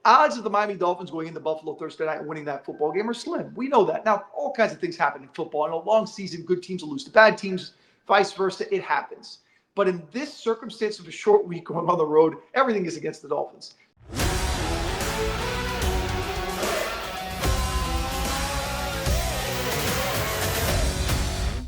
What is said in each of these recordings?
odds of the Miami Dolphins going into Buffalo Thursday night and winning that football game are slim. We know that. Now, all kinds of things happen in football. In a long season, good teams will lose to bad teams, vice versa. It happens. But in this circumstance of a short week going on the road, everything is against the Dolphins.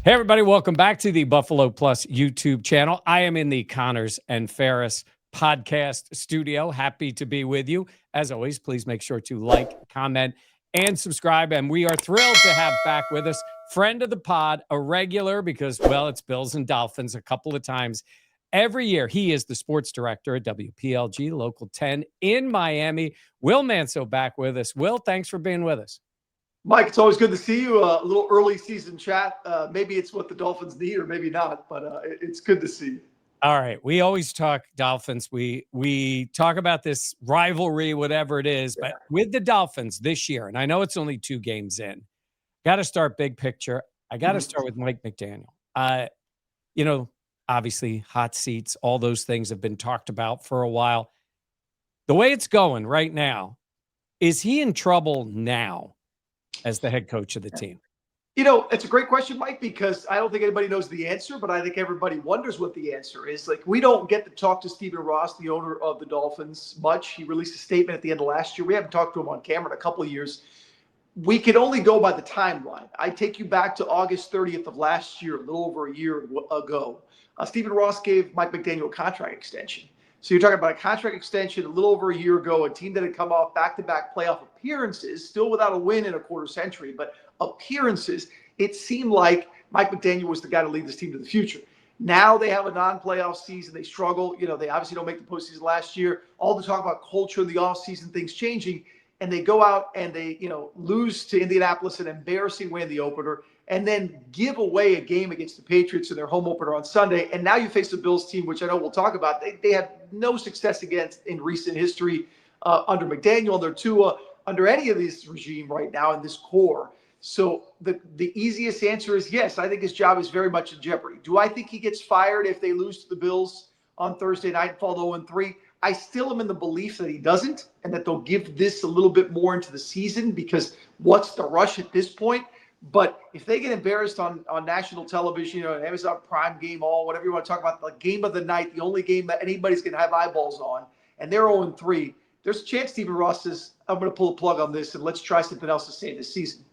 Hey, everybody. Welcome back to the Buffalo Plus YouTube channel. I am in the Connors and Ferris podcast studio. Happy to be with you. As always, please make sure to like, comment, and subscribe. And we are thrilled to have back with us friend of the pod, a regular because, well, it's Bills and Dolphins a couple of times every year. He is the sports director at WPLG, Local 10 in Miami. Will Manso back with us. Will, thanks for being with us. Mike, it's always good to see you. A little early season chat. Maybe it's what the Dolphins need or maybe not, but it's good to see you. All right. We always talk Dolphins. We talk about this rivalry, whatever it is, but with the Dolphins this year, and I know it's only 2 games in, got to start big picture. I got to start with Mike McDaniel. Obviously hot seats, all those things have been talked about for a while. The way it's going right now, is he in trouble now as the head coach of the team? It's a great question, Mike, because I don't think anybody knows the answer, but I think everybody wonders what the answer is. Like, we don't get to talk to Stephen Ross, the owner of the Dolphins, much. He released a statement at the end of last year. We haven't talked to him on camera in a couple of years. We can only go by the timeline. I take you back to August 30th of last year, a little over a year ago. Stephen Ross gave Mike McDaniel a contract extension. So you're talking about a contract extension a little over a year ago, a team that had come off back-to-back playoff appearances, still without a win in a quarter century, but appearances. It seemed like Mike McDaniel was the guy to lead this team to the future. Now they have a non-playoff season. They struggle. They obviously don't make the postseason last year. All the talk about culture in the offseason, things changing, and they go out and they, lose to Indianapolis, an embarrassing win in the opener, and then give away a game against the Patriots in their home opener on Sunday. And now you face the Bills team, which I know we'll talk about. They have no success against in recent history under McDaniel, under Tua, under any of this regime right now in this core. So the easiest answer is yes. I think his job is very much in jeopardy. Do I think he gets fired if they lose to the Bills on Thursday night and fall to 0-3? I still am in the belief that he doesn't, and that they'll give this a little bit more into the season, because what's the rush at this point? But if they get embarrassed on national television, Amazon Prime game, whatever you want to talk about, the game of the night, the only game that anybody's going to have eyeballs on, and they're 0-3, there's a chance Stephen Ross says, I'm going to pull a plug on this and let's try something else to save this season.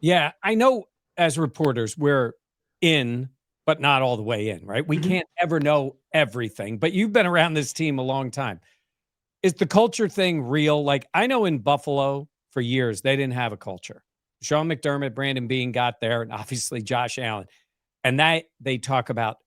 Yeah, I know as reporters, we're in, but not all the way in, right? We can't ever know everything, but you've been around this team a long time. Is the culture thing real? Like, I know in Buffalo for years, they didn't have a culture. Sean McDermott, Brandon Beane got there, and obviously Josh Allen. And that they talk about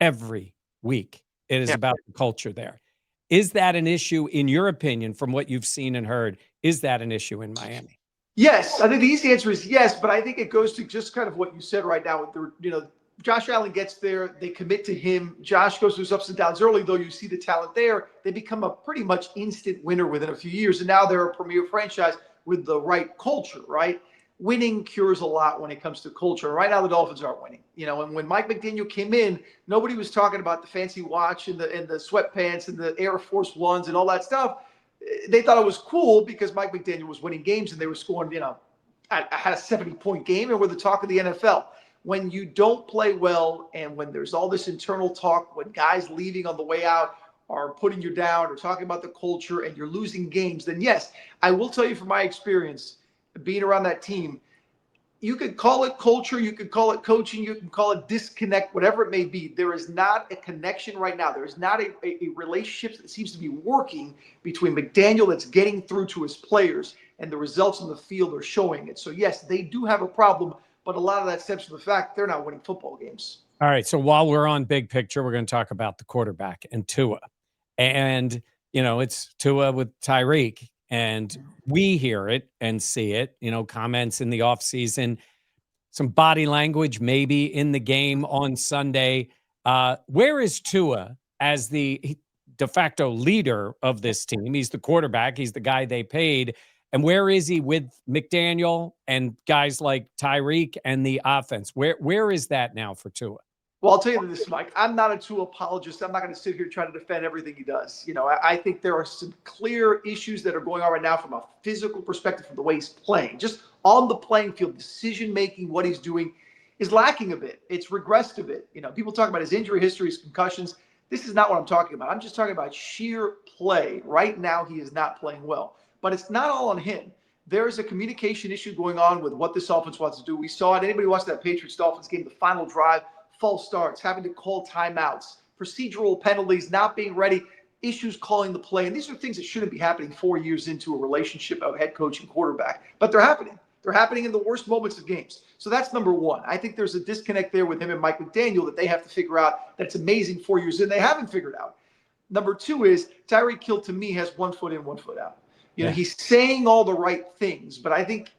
every week. It is about the culture there. Is that an issue, in your opinion, from what you've seen and heard? Is that an issue in Miami? Yes, I think the easy answer is yes, but I think it goes to just kind of what you said right now. With Josh Allen gets there, they commit to him. Josh goes through his ups and downs early, though you see the talent there. They become a pretty much instant winner within a few years, and now they're a premier franchise with the right culture, right? Winning cures a lot when it comes to culture. Right now, the Dolphins aren't winning. And when Mike McDaniel came in, nobody was talking about the fancy watch and the sweatpants and the Air Force Ones and all that stuff. They thought it was cool because Mike McDaniel was winning games and they were scoring, had a 70-point game and were the talk of the NFL. When you don't play well and when there's all this internal talk, when guys leaving on the way out are putting you down or talking about the culture and you're losing games, then yes, I will tell you from my experience, being around that team, you could call it culture, you could call it coaching, you can call it disconnect, whatever it may be. There is not a connection right now. There is not a relationship that seems to be working between McDaniel that's getting through to his players, and the results on the field are showing it. So yes, they do have a problem, but a lot of that stems from the fact they're not winning football games. All right, so while we're on big picture, we're going to talk about the quarterback and Tua. And, it's Tua with Tyreek. And we hear it and see it, comments in the offseason, some body language maybe in the game on Sunday. Where is Tua as the de facto leader of this team? He's the quarterback. He's the guy they paid. And where is he with McDaniel and guys like Tyreek and the offense? Where is that now for Tua? Well, I'll tell you this, Mike. I'm not a Tua apologist. I'm not going to sit here trying to defend everything he does. I think there are some clear issues that are going on right now from a physical perspective, from the way he's playing. Just on the playing field, decision making, what he's doing is lacking a bit. It's regressed a bit. People talk about his injury history, his concussions. This is not what I'm talking about. I'm just talking about sheer play. Right now, he is not playing well. But it's not all on him. There is a communication issue going on with what this offense wants to do. We saw it. Anybody watched that Patriots-Dolphins game, the final drive, false starts, having to call timeouts, procedural penalties, not being ready, issues calling the play. And these are things that shouldn't be happening 4 years into a relationship of head coach and quarterback. But they're happening. They're happening in the worst moments of games. So that's number one. I think there's a disconnect there with him and Mike McDaniel that they have to figure out. That's amazing 4 years in. They haven't figured out. Number two is Tyreek Hill, to me, has 1 foot in, 1 foot out. He's saying all the right things, but I think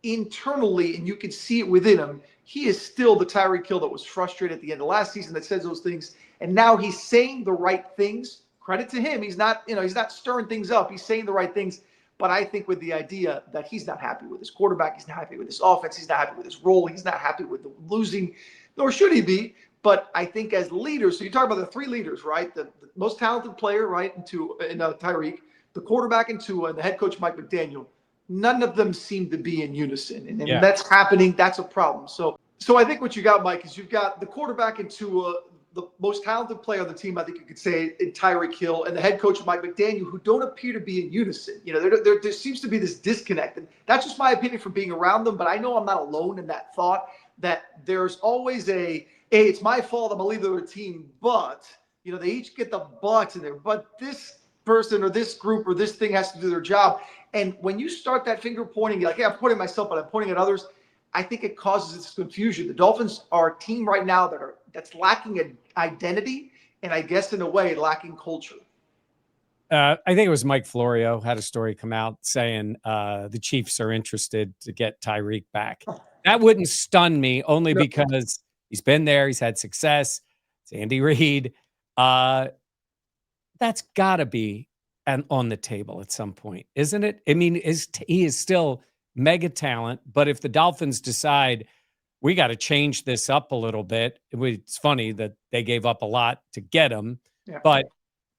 internally, and you can see it within him, he is still the Tyreek Hill that was frustrated at the end of last season that says those things. And now he's saying the right things. Credit to him. He's not stirring things up. He's saying the right things. But I think with the idea that he's not happy with his quarterback, he's not happy with his offense, he's not happy with his role, he's not happy with the losing, nor should he be. But I think as leaders, so you talk about the three leaders, right? The most talented player, right, in Tyreek, the quarterback in Tua, and the head coach Mike McDaniel. None of them seem to be in unison. And that's happening. That's a problem. So I think what you got, Mike, is you've got the quarterback in Tua, the most talented player on the team, I think you could say, in Tyreek Hill, and the head coach Mike McDaniel, who don't appear to be in unison. There seems to be this disconnect. And that's just my opinion from being around them. But I know I'm not alone in that thought that there's always hey, it's my fault, I'm a leader of the team. But, they each get the buts in there. But this person or this group or this thing has to do their job. And when you start that finger pointing, you're like, yeah, I'm pointing at myself, but I'm pointing at others. I think it causes this confusion. The Dolphins are a team right now that's lacking an identity, and I guess in a way lacking culture. I think it was Mike Florio had a story come out saying the Chiefs are interested to get Tyreek back. That wouldn't stun me, only because he's been there, he's had success. It's Andy Reid. That's got to be on the table at some point, isn't it? I mean, he is still mega talent, but if the Dolphins decide we got to change this up a little bit, it's funny that they gave up a lot to get him, but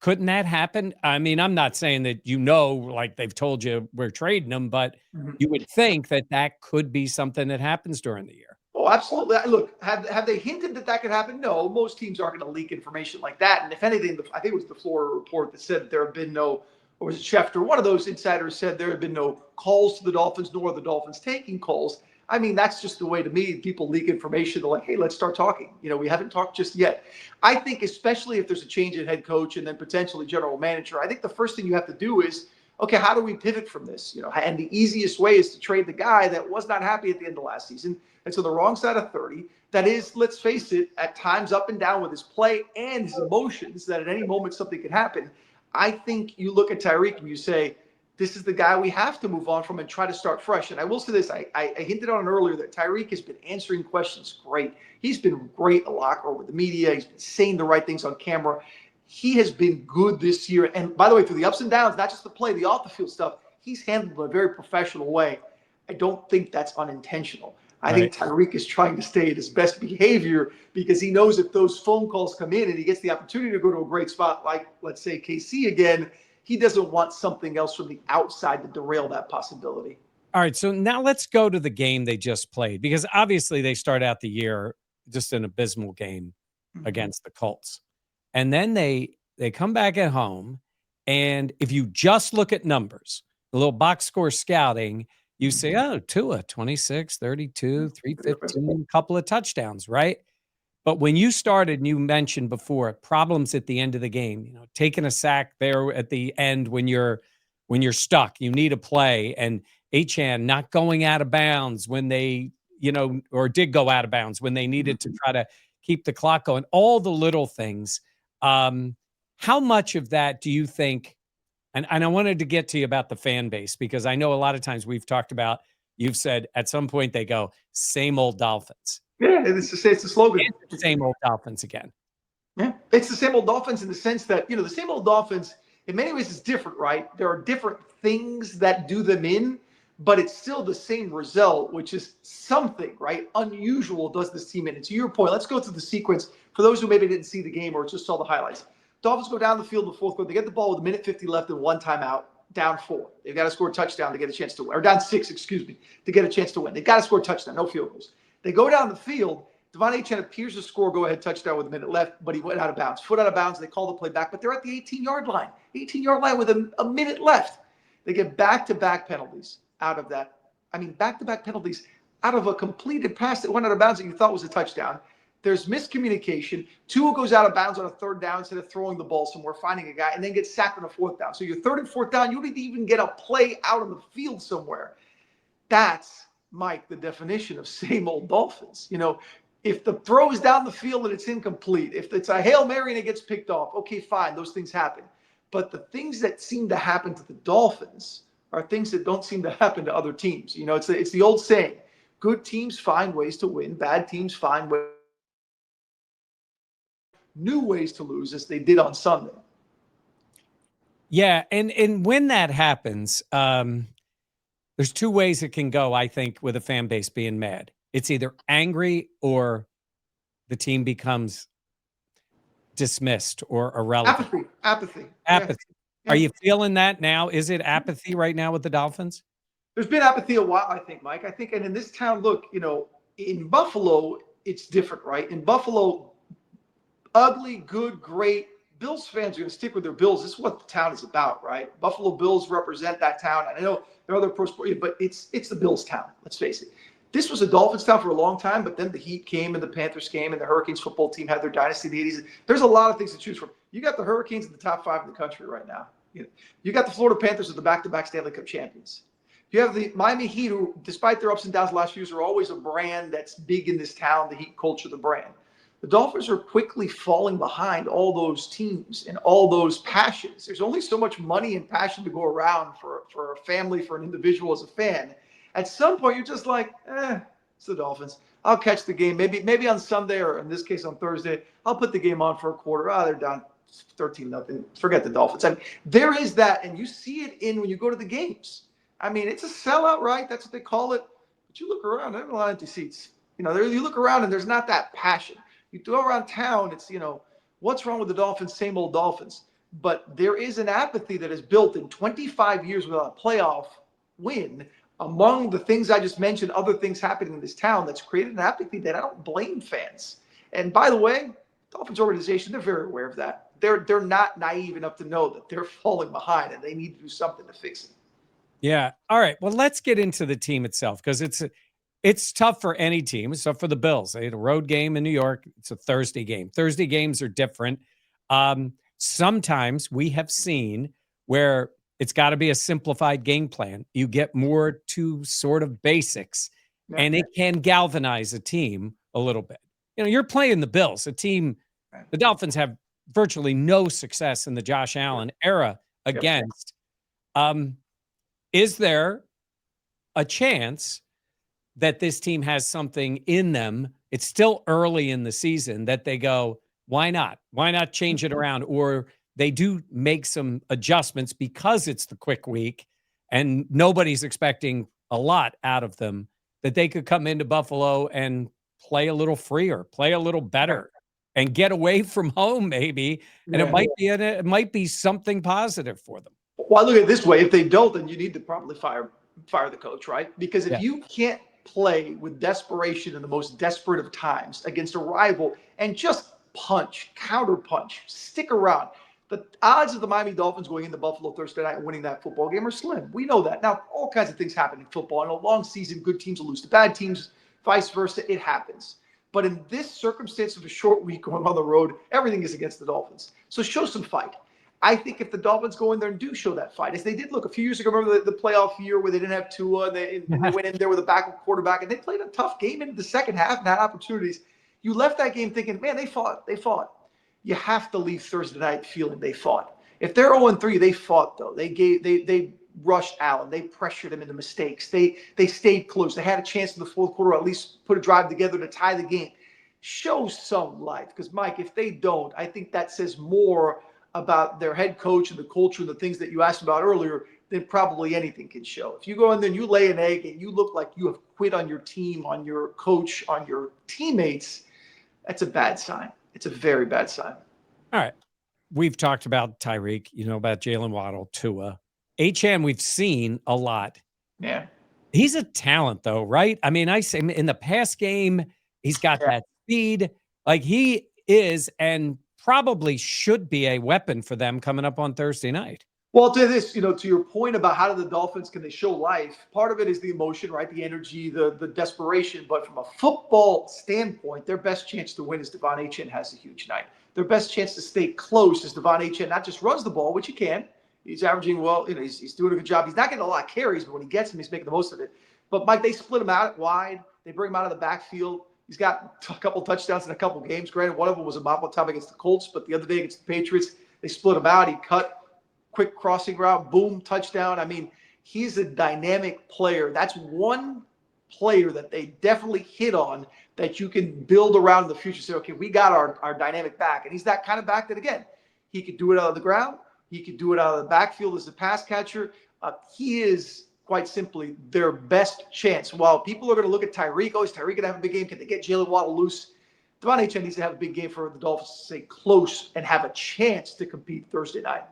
couldn't that happen? I mean, I'm not saying that, like they've told you we're trading them, but you would think that could be something that happens during the year. Oh, absolutely. Look, have they hinted that could happen? No, most teams aren't going to leak information like that. And if anything, I think it was the Florida report that said that there have been no, or was it Schefter? One of those insiders said there have been no calls to the Dolphins, nor the Dolphins taking calls. I mean, that's just the way to me. People leak information. They're like, hey, let's start talking. We haven't talked just yet. I think especially if there's a change in head coach and then potentially general manager, I think the first thing you have to do is, okay, how do we pivot from this? And the easiest way is to trade the guy that was not happy at the end of last season. And so the wrong side of 30, that is, let's face it, at times up and down with his play and his emotions, that at any moment something could happen. I think you look at Tyreek and you say, this is the guy we have to move on from and try to start fresh. And I will say this, I hinted on it earlier that Tyreek has been answering questions great. He's been great a locker room with the media. He's been saying the right things on camera. He has been good this year. And by the way, through the ups and downs, not just the play, the off the field stuff, he's handled in a very professional way. I don't think that's unintentional. I think Tyreek is trying to stay at his best behavior because he knows if those phone calls come in and he gets the opportunity to go to a great spot like, let's say, KC again, he doesn't want something else from the outside to derail that possibility. All right, so now let's go to the game they just played, because obviously they start out the year just an abysmal game against the Colts. And then they come back at home, and if you just look at numbers, the little box score scouting, you say, oh, Tua, 26, 32, 315, a couple of touchdowns, right? But when you started, and you mentioned before, problems at the end of the game, taking a sack there at the end when you're stuck, you need a play, and Achane not going out of bounds when they, or did go out of bounds when they needed to try to keep the clock going, all the little things. How much of that do you think, and I wanted to get to you about the fan base, because I know a lot of times we've talked about, you've said at some point they go, same old Dolphins. Yeah, it's the slogan. It's the same old Dolphins again. Yeah, it's the same old Dolphins in the sense that, the same old Dolphins in many ways is different, right? There are different things that do them in, but it's still the same result, which is something, right? Unusual does this team in. And to your point, let's go through the sequence for those who maybe didn't see the game or just saw the highlights. Dolphins go down the field in the fourth quarter. They get the ball with a minute 50 left and one timeout, down 4. They've got to score a touchdown to get a chance to win, or down 6, excuse me, to get a chance to win. They've got to score a touchdown, no field goals. They go down the field. Devon Achane appears to score go-ahead touchdown with a minute left, but he went out of bounds. Foot out of bounds. They call the play back, but they're at the 18-yard line. 18-yard line with a minute left. They get back-to-back penalties out of that. I mean, back-to-back penalties out of a completed pass that went out of bounds that you thought was a touchdown. There's miscommunication. Tua goes out of bounds on a third down instead of throwing the ball somewhere, finding a guy, and then gets sacked on a fourth down. So your third and fourth down, you don't even get a play out on the field somewhere. That's, Mike, the definition of same old Dolphins. You know, if the throw is down the field and it's incomplete, if it's a Hail Mary and it gets picked off, okay, fine, those things happen. But the things that seem to happen to the Dolphins are things that don't seem to happen to other teams. You know, it's the old saying, good teams find ways to win, bad teams find new ways to lose, as they did on Sunday. Yeah, and when that happens, there's two ways it can go, I think, with a fan base being mad. It's either angry or the team becomes dismissed or irrelevant. Apathy. Apathy. Yeah. Are you feeling that now? Is it apathy right now with the Dolphins? There's been apathy a while, I think, Mike. I think, and in this town, look, you know, in Buffalo, it's different, right? In Buffalo, ugly, good, great. Bills fans are going to stick with their Bills. This is what the town is about, right? Buffalo Bills represent that town. And I know there are other pro sports, but it's the Bills town. Let's face it. This was a Dolphins town for a long time, but then the Heat came and the Panthers came and the Hurricanes football team had their dynasty in the 80s. There's a lot of things to choose from. You got the Hurricanes in the top 5 in the country right now. You got the Florida Panthers with the back-to-back Stanley Cup champions. You have the Miami Heat, who, despite their ups and downs the last few years, are always a brand that's big in this town, the Heat culture, the brand. The Dolphins are quickly falling behind all those teams and all those passions. There's only so much money and passion to go around for a family, for an individual as a fan. At some point, you're just like, it's the Dolphins. I'll catch the game. Maybe on Sunday, or in this case on Thursday, I'll put the game on for a quarter. They're down 13-0. Forget the Dolphins. I mean, there is that, and you see it when you go to the games. I mean, it's a sellout, right? That's what they call it. But you look around, there's a lot of empty seats. You know, you look around and there's not that passion. You go around town, it's, you know, what's wrong with the Dolphins? Same old Dolphins. But there is an apathy that is built in 25 years without a playoff win. Among the things I just mentioned, other things happening in this town, that's created an apathy that I don't blame fans. And by the way, Dolphins organization, they're very aware of that. They're not naive enough to know that they're falling behind and they need to do something to fix it. Yeah. All right. Well, let's get into the team itself, because it's tough for any team. It's tough for the Bills. They had a road game in New York. It's a Thursday game. Thursday games are different. Sometimes we have seen where it's got to be a simplified game plan. You get more to sort of basics, and it can galvanize a team a little bit. You know, you're playing the Bills, a team, the Dolphins have virtually no success in the Josh Allen era against. Is there a chance that this team has something in them? It's still early in the season that they go, why not? Why not change it around? Or they do make some adjustments because it's the quick week and nobody's expecting a lot out of them, that they could come into Buffalo and play a little freer, play a little better, and get away from home maybe. And it might be something positive for them. Well, I look at it this way. If they don't, then you need to probably fire the coach, right? Because if you can't play with desperation in the most desperate of times against a rival and just counter punch, stick around, the odds of the Miami Dolphins going into Buffalo Thursday night and winning that football game are slim. We know that. Now, all kinds of things happen in football. In a long season, good teams will lose to bad teams, vice versa. It happens. But in this circumstance of a short week going on the road, everything is against the Dolphins. So show some fight. I think if the Dolphins go in there and do show that fight, as they did, look, a few years ago, remember the playoff year where they didn't have Tua, and they went in there with a backup quarterback, and they played a tough game into the second half and had opportunities. You left that game thinking, man, they fought. You have to leave Thursday night feeling they fought. If they're 0-3, they fought, though. They rushed Allen. They pressured him into mistakes. They stayed close. They had a chance in the fourth quarter, or at least put a drive together to tie the game. Show some life, because, Mike, if they don't, I think that says more about their head coach and the culture and the things that you asked about earlier then probably anything can show. If you go in there and you lay an egg and you look like you have quit on your team, on your coach, on your teammates, that's a bad sign. It's a very bad sign. All right. We've talked about Tyreek, about Jalen Waddle, Tua. HM, we've seen a lot. Yeah. He's a talent, though, right? I mean, I say in the pass game, he's got that speed. Like he is and probably should be a weapon for them coming up on Thursday night. Well, to this, to your point about how do the Dolphins, can they show life? Part of it is the emotion, right? The energy, the desperation. But from a football standpoint, their best chance to win is Devon Achane has a huge night. Their best chance to stay close is Devon Achane not just runs the ball, which he can. He's averaging well. He's doing a good job. He's not getting a lot of carries, but when he gets them, he's making the most of it. But Mike, they split him out wide. They bring him out of the backfield. He's got a couple touchdowns in a couple games. Granted, one of them was a mop time against the Colts, but the other day against the Patriots, they split him out. He cut. Quick crossing route, boom, touchdown. I mean, he's a dynamic player. That's one player that they definitely hit on that you can build around in the future. Say, okay, we got our dynamic back. And he's that kind of back that, again, he could do it out of the ground. He could do it out of the backfield as a pass catcher. He is, quite simply, their best chance. While people are going to look at Tyreek, is Tyreek going to have a big game? Can they get Jalen Waddle loose? Devon Achane needs to have a big game for the Dolphins to stay close and have a chance to compete Thursday night.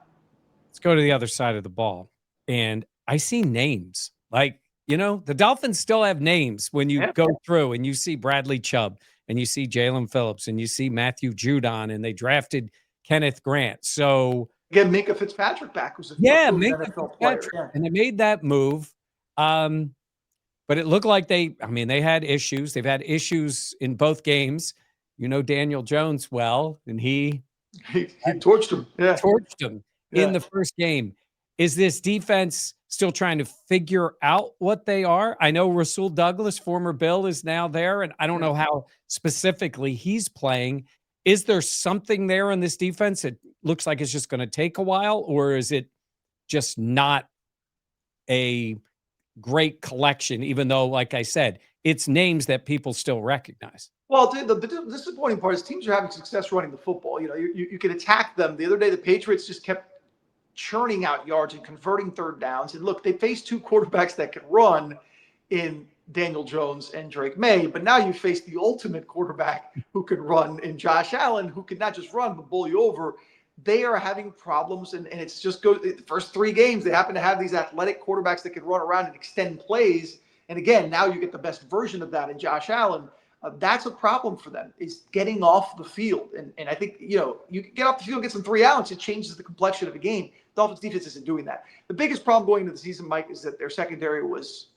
Let's go to the other side of the ball. And I see names. Like, the Dolphins still have names when you go through and you see Bradley Chubb and you see Jalen Phillips and you see Matthew Judon and they drafted Kenneth Grant. So again, Minkah Fitzpatrick back, who's a Minkah NFL player. Yeah. And they made that move. But it looked like they had issues. They've had issues in both games. Daniel Jones well, and he torched him. Yeah. Torched him. In the first game. Is this defense still trying to figure out what they are? I know Rasul Douglas, former Bill, is now there, and I don't know how specifically he's playing. Is there something there in this defense that looks like it's just going to take a while, or is it just not a great collection, even though, like I said, it's names that people still recognize? Well, the disappointing part is teams are having success running the football. You can attack them. The other day, the Patriots just kept churning out yards and converting third downs. And look, they faced two quarterbacks that can run in Daniel Jones and Drake May, but now you face the ultimate quarterback who can run in Josh Allen, who can not just run, but bowl you over. They are having problems, and it's just the first three games, they happen to have these athletic quarterbacks that can run around and extend plays. And again, now you get the best version of that in Josh Allen. That's a problem for them, is getting off the field. And I think, you can get off the field, get some 3 outs, it changes the complexion of a game. Dolphins defense isn't doing that. The biggest problem going into the season, Mike, is that their secondary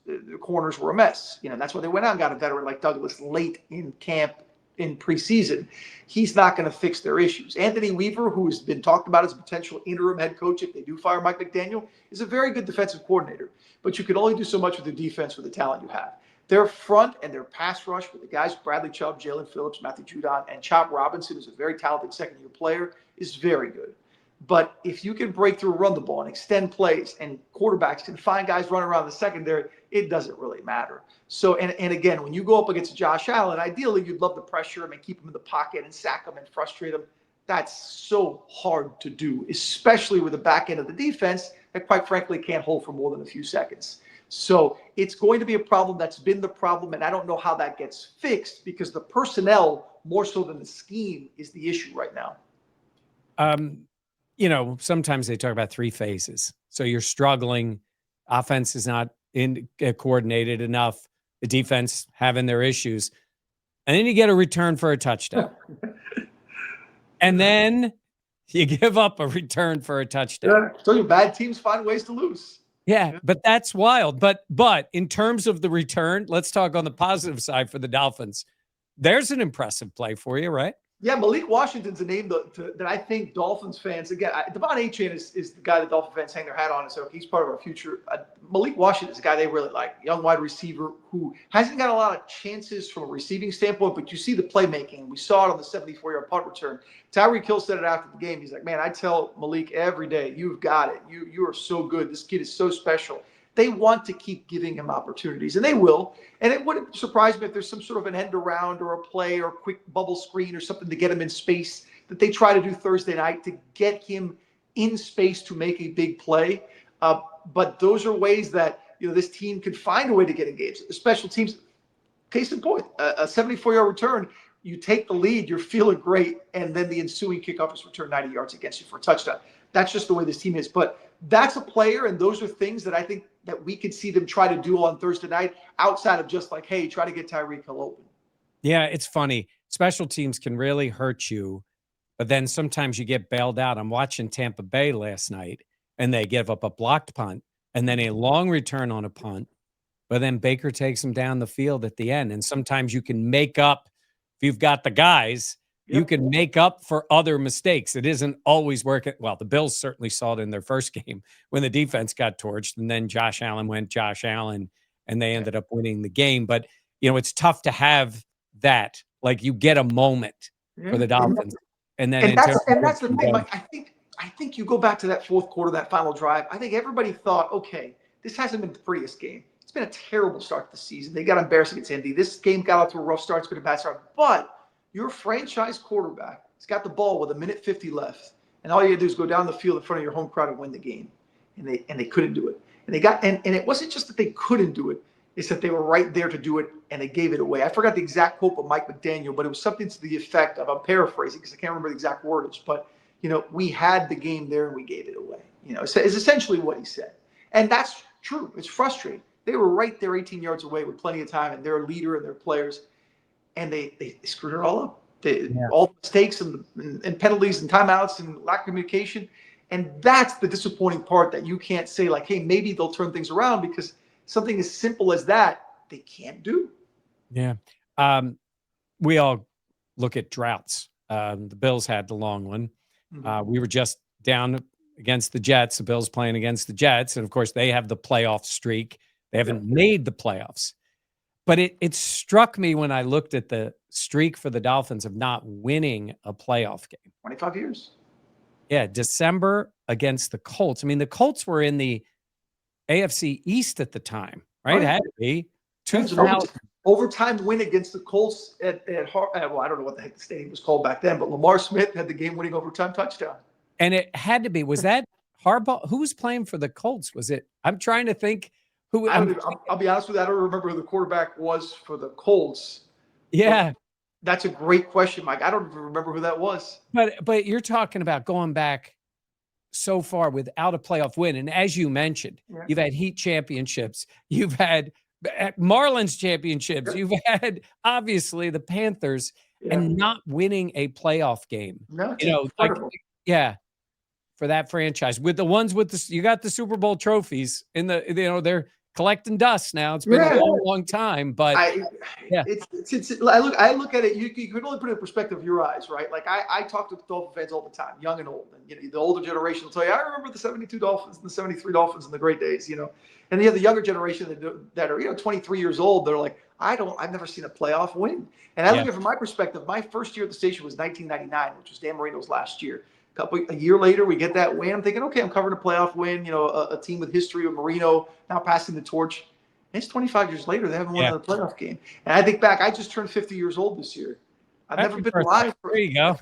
the corners were a mess. That's why they went out and got a veteran like Douglas late in camp in preseason. He's not going to fix their issues. Anthony Weaver, who has been talked about as a potential interim head coach if they do fire Mike McDaniel, is a very good defensive coordinator. But you can only do so much with your defense with the talent you have. Their front and their pass rush with the guys, Bradley Chubb, Jalen Phillips, Matthew Judon, and Chop Robinson, who's a very talented second-year player, is very good. But if you can break through, run the ball, and extend plays, and quarterbacks can find guys running around the secondary, it doesn't really matter. So, and again, when you go up against Josh Allen, ideally you'd love to pressure him and keep him in the pocket and sack him and frustrate him. That's so hard to do, especially with the back end of the defense that, quite frankly, can't hold for more than a few seconds. So it's going to be a problem. That's been the problem, and I don't know how that gets fixed because the personnel, more so than the scheme, is the issue right now. Sometimes they talk about 3 phases. So you're struggling. Offense is not coordinated enough. The defense having their issues. And then you get a return for a touchdown. And then you give up a return for a touchdown. Yeah. So bad teams find ways to lose. Yeah, but that's wild. But in terms of the return, let's talk on the positive side for the Dolphins. There's an impressive play for you, right? Yeah, Malik Washington's a name that I think Dolphins fans, again, Devon Achane is the guy that Dolphin fans hang their hat on, and so he's part of our future. Malik Washington is a guy they really like, young wide receiver who hasn't got a lot of chances from a receiving standpoint, but you see the playmaking. We saw it on the 74-yard punt return. Tyreek Hill said it after the game. He's like, man, I tell Malik every day, you've got it. You are so good. This kid is so special. They want to keep giving him opportunities, and they will. And it wouldn't surprise me if there's some sort of an end around or a play or a quick bubble screen or something to get him in space that they try to do Thursday night to get him in space to make a big play. But those are ways that, this team could find a way to get engaged. The special teams, case in point, a 74-yard return, you take the lead, you're feeling great, and then the ensuing kickoff is returned 90 yards against you for a touchdown. That's just the way this team is. But that's a player, and those are things that I think that we could see them try to do on Thursday night outside of just like, hey, try to get Tyreek Hill open. Yeah, it's funny. Special teams can really hurt you, but then sometimes you get bailed out. I'm watching Tampa Bay last night, and they give up a blocked punt and then a long return on a punt. But then Baker takes them down the field at the end. And sometimes you can make up, if you've got the guys, you can make up for other mistakes. It isn't always working. Well, the Bills certainly saw it in their first game when the defense got torched, and then Josh Allen went Josh Allen, and they ended up winning the game. But, it's tough to have that. Like, you get a moment for the Dolphins. And that's the thing, Mike. I think you go back to that fourth quarter, that final drive. I think everybody thought, okay, this hasn't been the prettiest game. It's been a terrible start to the season. They got embarrassed against Indy. This game got out to a rough start. It's been a bad start. But your franchise quarterback has got the ball with 1:50 left, and all you got to do is go down the field in front of your home crowd and win the game. And they couldn't do it. And it wasn't just that they couldn't do it. It's that they were right there to do it, and they gave it away. I forgot the exact quote of Mike McDaniel, but it was something to the effect of, I'm paraphrasing because I can't remember the exact wordage, but we had the game there and we gave it away. It's essentially what he said. And that's true. It's frustrating. They were right there 18 yards away with plenty of time, and their leader and their players, and they screwed it all up. All the mistakes and penalties and timeouts and lack of communication. And that's the disappointing part, that you can't say like, hey, maybe they'll turn things around, because something as simple as that, they can't do. Yeah. We all look at droughts. The Bills had the long one. We were just down against the Jets. The Bills playing against the Jets. And, of course, they have the playoff streak. They haven't made the playoffs. But it struck me when I looked at the streak for the Dolphins of not winning a playoff game. 25 years. Yeah, December against the Colts. I mean, the Colts were in the AFC East at the time, right? It had to be. Overtime win against the Colts at well, I don't know what the heck the stadium was called back then, but Lamar Smith had the game-winning overtime touchdown. And it had to be. Was that Harbaugh? Who was playing for the Colts? Was it? I'm trying to think who. I'll be honest with you. I don't remember who the quarterback was for the Colts. Yeah. That's a great question, Mike. I don't even remember who that was. But you're talking about going back so far without a playoff win. And as you mentioned, you've had Heat championships. You've had Marlins championships. You've had, obviously, the Panthers, and not winning a playoff game. No, for that franchise. With the ones with you got the Super Bowl trophies in the, they're collecting dust now. It's been a long, long time, but I look at it. You can only put it in perspective of your eyes, right? Like I talk to Dolphin fans all the time, young and old, and the older generation will tell you, I remember the 72 Dolphins and the 73 Dolphins in the great days, and you have the younger generation that are 23 years old. They're like, I've never seen a playoff win. And I look at it from my perspective. My first year at the station was 1999, which was Dan Marino's last year. A year later, we get that win. I'm thinking, okay, I'm covering a playoff win, a team with history with Marino now passing the torch. And it's 25 years later, they haven't won another playoff game. And I think back, I just turned 50 years old this year. I've never been alive. There you go.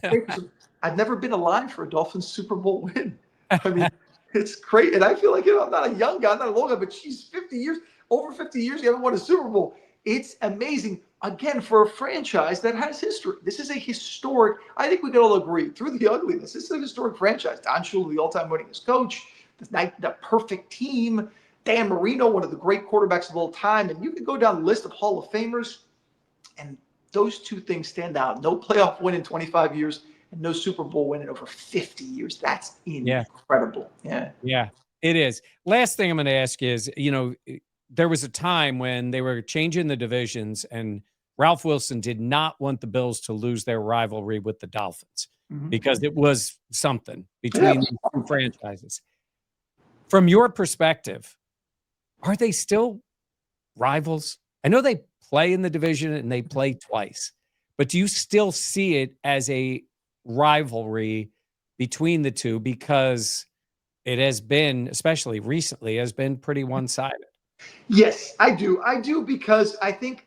I've never been alive for a Dolphins Super Bowl win. I mean, it's great. And I feel like, I'm not a young guy, I'm not a long guy, but she's 50 years, over 50 years, you haven't won a Super Bowl. It's amazing. Again, for a franchise that has history. This is a historic, I think we can all agree, through the ugliness, this is a historic franchise. Don Shula, the all-time winningest coach, the perfect team, Dan Marino, one of the great quarterbacks of all time. And you can go down the list of Hall of Famers, and those two things stand out. No playoff win in 25 years and no Super Bowl win in over 50 years. That's incredible. Yeah, it is. Last thing I'm going to ask is, there was a time when they were changing the divisions, and Ralph Wilson did not want the Bills to lose their rivalry with the Dolphins because it was something between the two franchises. From your perspective, are they still rivals? I know they play in the division and they play twice, but do you still see it as a rivalry between the two? Because it has been, especially recently, has been pretty one-sided. Yes, I do. I do, because I think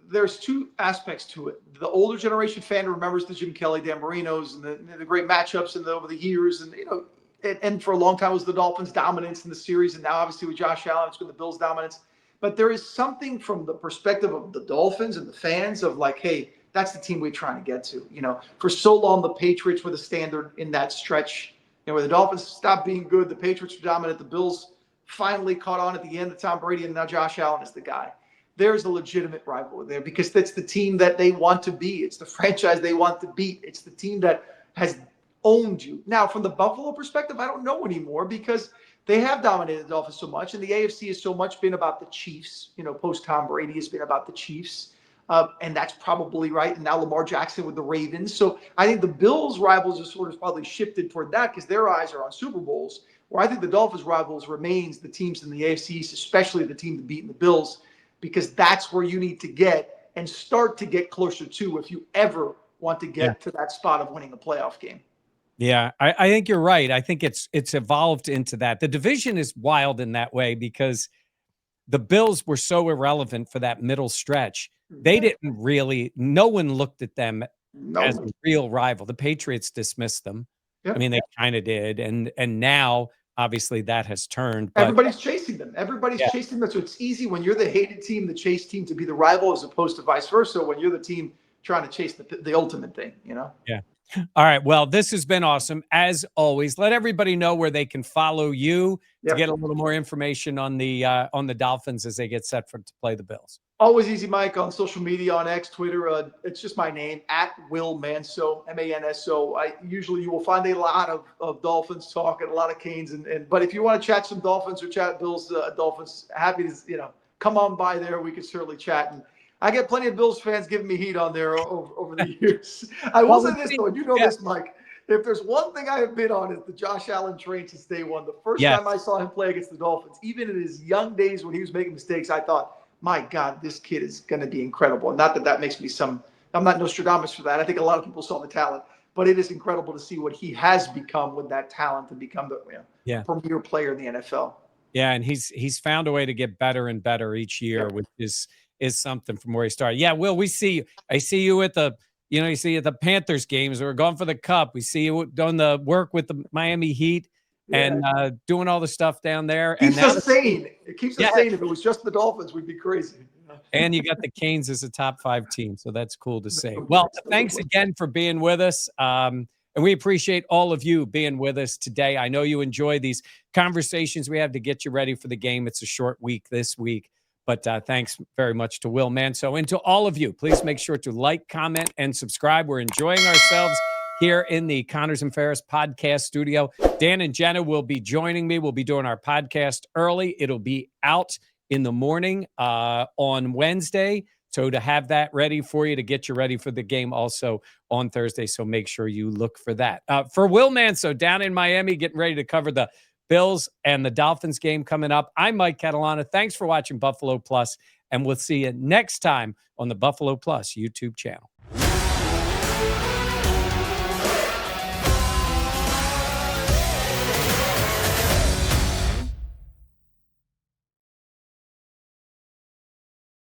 there's two aspects to it. The older generation fan remembers the Jim Kelly, Dan Marinos, and the great matchups and over the years. And, and for a long time it was the Dolphins' dominance in the series, and now obviously with Josh Allen, it's been the Bills' dominance. But there is something from the perspective of the Dolphins and the fans of like, hey, that's the team we're trying to get to. For so long, the Patriots were the standard in that stretch. Where the Dolphins stopped being good, the Patriots were dominant, the Bills finally caught on at the end of Tom Brady, and now Josh Allen is the guy. There's a legitimate rivalry there because that's the team that they want to be. It's the franchise they want to beat. It's the team that has owned you. Now, from the Buffalo perspective, I don't know anymore because they have dominated the Dolphins so much, and the AFC has so much been about the Chiefs. Post Tom Brady has been about the Chiefs, and that's probably right. And now Lamar Jackson with the Ravens. So I think the Bills' rivals are sort of probably shifted toward that because their eyes are on Super Bowls. Where I think the Dolphins' rivals remains the teams in the AFC East, especially the team that beat the Bills, because that's where you need to get and start to get closer to if you ever want to get to that spot of winning a playoff game. Yeah, I think you're right. I think it's evolved into that. The division is wild in that way because the Bills were so irrelevant for that middle stretch. They didn't really, no one looked at them as a real rival. The Patriots dismissed them. I mean, they kind of did. And now, obviously, that has turned. But everybody's chasing them. Everybody's chasing them. So it's easy when you're the hated team, the chase team, to be the rival as opposed to vice versa when you're the team trying to chase the ultimate thing, Yeah. All right. Well, this has been awesome. As always, let everybody know where they can follow you to get a little more information on the Dolphins as they get set to play the Bills. Always easy, Mike, on social media, on X, Twitter. It's just my name, at Will Manso, Manso. Usually you will find a lot of Dolphins talk and a lot of Canes. But if you want to chat some Dolphins or chat Bills, Dolphins, happy to, come on by there. We could certainly chat. And I get plenty of Bills fans giving me heat on there over the years. I will say this, though, and this, Mike. If there's one thing I have been on is the Josh Allen train since day one. The first time I saw him play against the Dolphins, even in his young days when he was making mistakes, I thought, my God, this kid is going to be incredible. And not that makes me I'm not Nostradamus for that. I think a lot of people saw the talent, but it is incredible to see what he has become with that talent to become the premier player in the NFL. Yeah, and he's found a way to get better and better each year, which is something from where he started. Yeah, Will, I see you at the Panthers games. We're going for the Cup. We see you doing the work with the Miami Heat and doing all the stuff down there. Keeps us sane. It keeps us sane. If it was just the Dolphins, we'd be crazy. And you got the Canes as a top 5 team, so that's cool to see. Well, thanks again for being with us. And we appreciate all of you being with us today. I know you enjoy these conversations we have to get you ready for the game. It's a short week this week. But thanks very much to Will Manso. And to all of you, please make sure to like, comment, and subscribe. We're enjoying ourselves here in the Connors and Ferris podcast studio. Dan and Jenna will be joining me. We'll be doing our podcast early. It'll be out in the morning on Wednesday. So to have that ready for you, to get you ready for the game also on Thursday. So make sure you look for that. For Will Manso down in Miami, getting ready to cover the Bills and the Dolphins game coming up. I'm Mike Catalana. Thanks for watching Buffalo Plus, and we'll see you next time on the Buffalo Plus YouTube channel.